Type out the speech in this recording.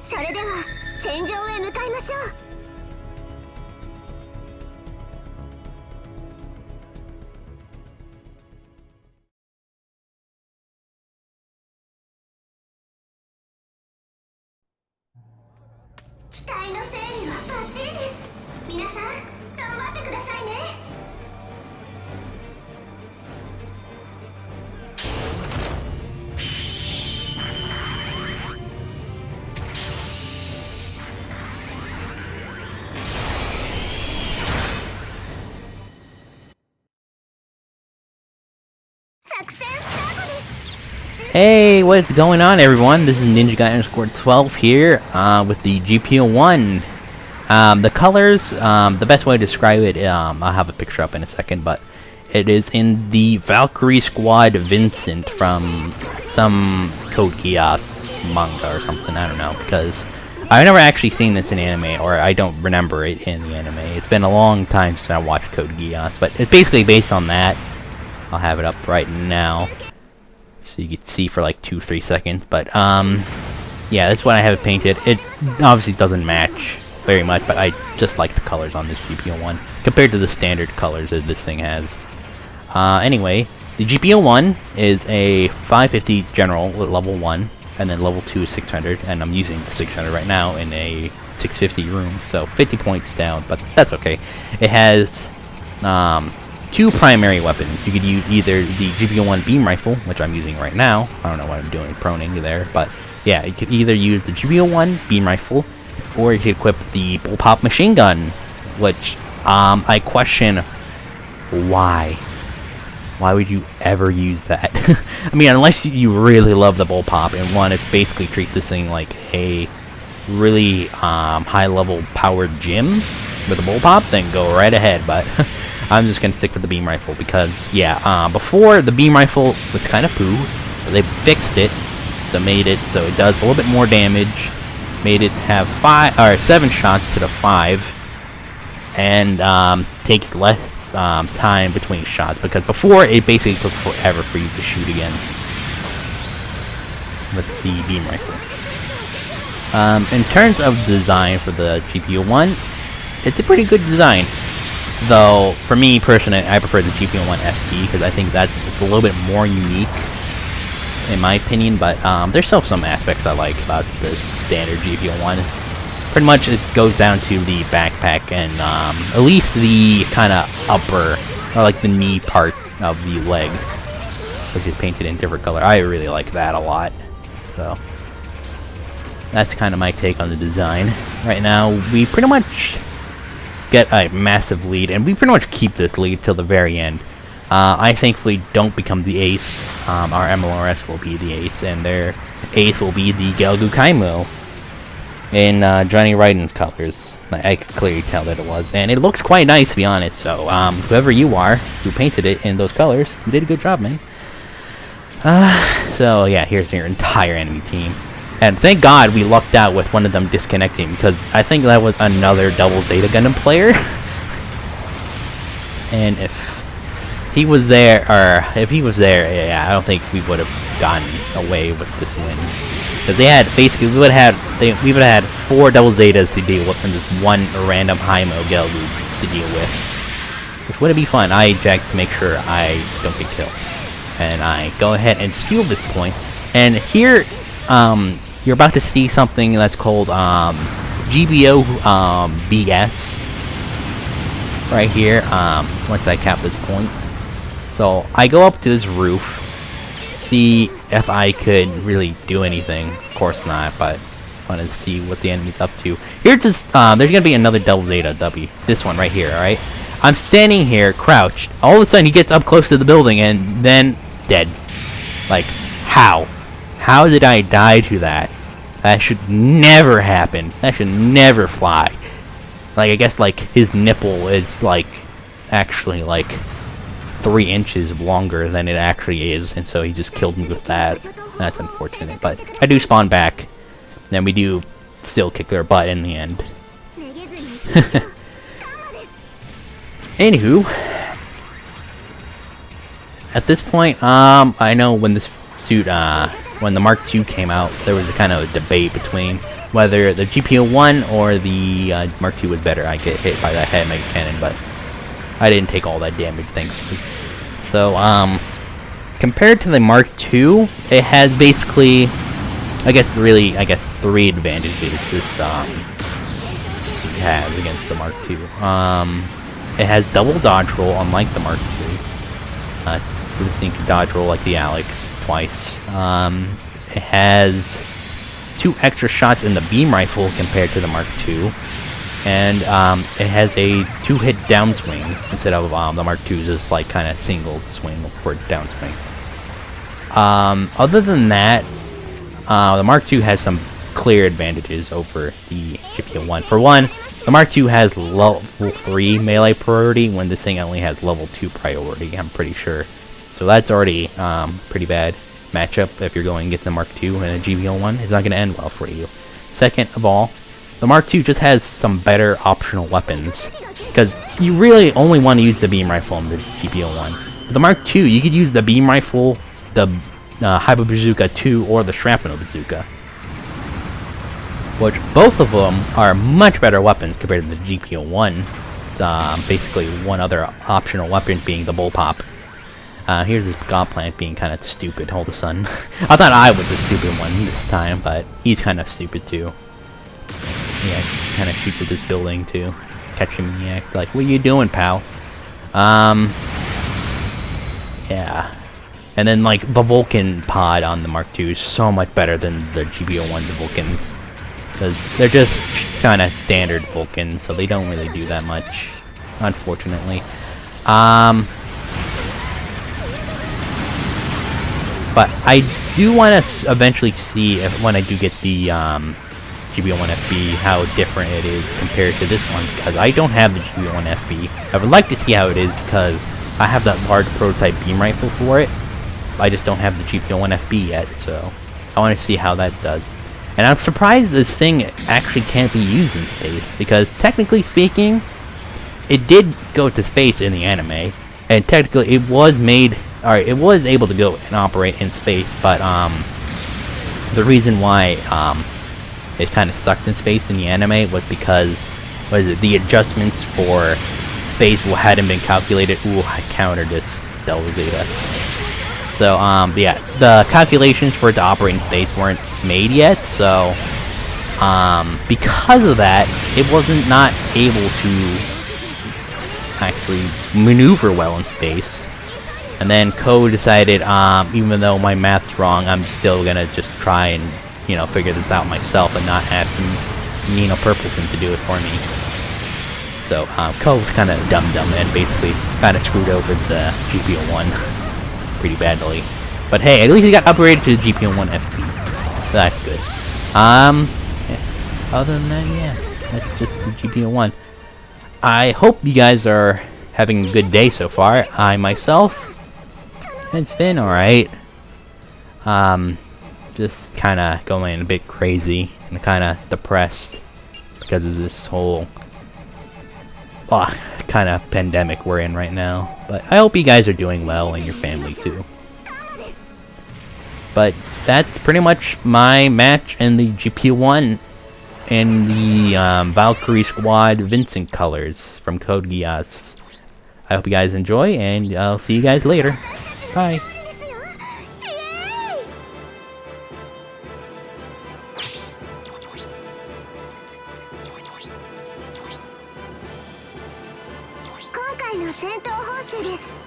それでは戦場へ向かいましょう。機体の整備はバッチリです。皆さん頑張ってくださいね。作戦スタートです。Hey, what's going on, everyone? This is Ninja Guy _12 here with the GP01. The colors, the best way to describe it, I'll have a picture up in a second, but it is in the Valkyrie squad Vincent from some Code Geass manga or something, I don't know, because I've never actually seen this in anime, or I don't remember it in the anime. It's been a long time since I watched Code Geass, but it's basically based on that. I'll have it up right now, so you can see for like 2-3 seconds, but yeah, that's what I have it painted. It obviously doesn't match very much, but I just like the colors on this GP01 compared to the standard colors that this thing has. Anyway, the GP01 is a 550 general level 1, and then level 2 is 600, and I'm using the 600 right now in a 650 room, so 50 points down, but that's okay. It has 2 primary weapons. You could use either the GB01 beam rifle, which I'm using right now. I don't know what I'm doing proning there, but yeah, you could either use the GB01 beam rifle, or you could equip the bullpup machine gun, which I question why. Why would you ever use that? I mean, unless you really love the bullpup and want to basically treat this thing like a really high-level powered gym with a bullpup, then go right ahead, but I'm just gonna stick with the beam rifle because, yeah, before the beam rifle was kind of poo, but they fixed it, so made it so it does a little bit more damage, made it have 7 shots instead of 5, and takes less time between shots, because before it basically took forever for you to shoot again with the beam rifle. In terms of design for the GP01, it's a pretty good design. Though, for me personally, I prefer the GP01 FP because I think it's a little bit more unique, in my opinion. But there's still some aspects I like about the standard GP01. Pretty much, it goes down to the backpack and at least the kind of upper, or like the knee part of the leg, which is painted in different color. I really like that a lot. So that's kind of my take on the design. Right now, we pretty much get a massive lead, and we pretty much keep this lead till the very end. I thankfully don't become the ace. Our MLRS will be the ace, and their ace will be the Gelgu Kaimo in Johnny Raiden's colors. I could clearly tell that it was, and it looks quite nice, to be honest. So whoever you are who painted it in those colors, you did a good job, man. So yeah, here's your entire enemy team. And thank God we lucked out with one of them disconnecting, because I think that was another double Zeta Gundam player. And if he was there, yeah, I don't think we would have gotten away with this win. Because they had, basically, we would have had 4 double Zetas to deal with, and just one random Haimo Gelgu to deal with. Which wouldn't be fun. I eject to make sure I don't get killed. And I go ahead and steal this point. And here, you're about to see something that's called GBO right here. Once I cap this point, so I go up to this roof, see if I could really do anything. Of course not, but I wanted to see what the enemy's up to. Here's this. There's gonna be another double Zeta W. This one right here. All right. I'm standing here, crouched. All of a sudden, he gets up close to the building, and then dead. Like, how? How did I die to that? That should never happen. That should never fly. Like, I guess, like, his nipple is, like, actually, like, 3 inches longer than it actually is, and so he just killed me with that. That's unfortunate, but I do spawn back. Then we do still kick their butt in the end. Anywho, at this point, I know when this suit, when the Mark II came out, there was a kind of a debate between whether the GP01 or the Mark II was better. I get hit by that head mega cannon, but I didn't take all that damage, thankfully. So, compared to the Mark II, it has basically, I guess, three advantages this has against the Mark II. It has double dodge roll, unlike the Mark II. So this thing can dodge roll like the Alex twice. It has 2 extra shots in the beam rifle compared to the Mark II. And it has a 2-hit downswing instead of the Mark II's just like kind of single swing for downswing. Other than that, the Mark II has some clear advantages over the GP01. For one, the Mark II has level 3 melee priority when this thing only has level 2 priority, I'm pretty sure. So that's already pretty bad matchup if you're going against the Mark II and a GB01. It's not going to end well for you. Second of all, the Mark II just has some better optional weapons, because you really only want to use the beam rifle in the GP01. For the Mark II, you could use the beam rifle, the Hyper Bazooka 2, or the Shrapnel Bazooka, which both of them are much better weapons compared to the GP01. Basically one other optional weapon being the Bullpop. Here's this God Plant being kind of stupid all of a sudden. I thought I was the stupid one this time, but he's kind of stupid too. Yeah, he kind of shoots at this building too. Catching me, like, what are you doing, pal? Yeah. And then, like, the Vulcan pod on the Mark II is so much better than the GB01's Vulcans. Because they're just kind of standard Vulcans, so they don't really do that much, unfortunately. But I do want to eventually see, when I do get the GB01 FB, how different it is compared to this one, because I don't have the GB01 FB. I would like to see how it is, because I have that large prototype beam rifle for it. I just don't have the GP01 FB yet, so I want to see how that does. And I'm surprised this thing actually can't be used in space, because technically speaking, it did go to space in the anime, and technically it was made, or it was able to go and operate in space, but the reason why it kind of stuck in space in the anime was because the adjustments for space hadn't been calculated. Ooh, I countered this Delta Zeta. So yeah, the calculations for it to operate in space weren't made yet, so because of that, it wasn't not able to actually maneuver well in space. And then Ko decided, even though my math's wrong, I'm still gonna just try and, you know, figure this out myself and not ask Nino Purpleton to do it for me. So Ko was kind of dumb and basically kind of screwed over the GP01 pretty badly. But hey, at least he got upgraded to the GP01 FP. So that's good. Yeah. Other than that, yeah, that's just the GP01. I hope you guys are having a good day so far. I myself, it's been alright. Just kind of going a bit crazy and kind of depressed because of this whole kind of pandemic we're in right now. But I hope you guys are doing well and your family too. But that's pretty much my match in the GP01 in the Valkyrie Squad Vincent colors from Code Geass. I hope you guys enjoy, and I'll see you guys later. Bye. 今回の戦闘報酬です。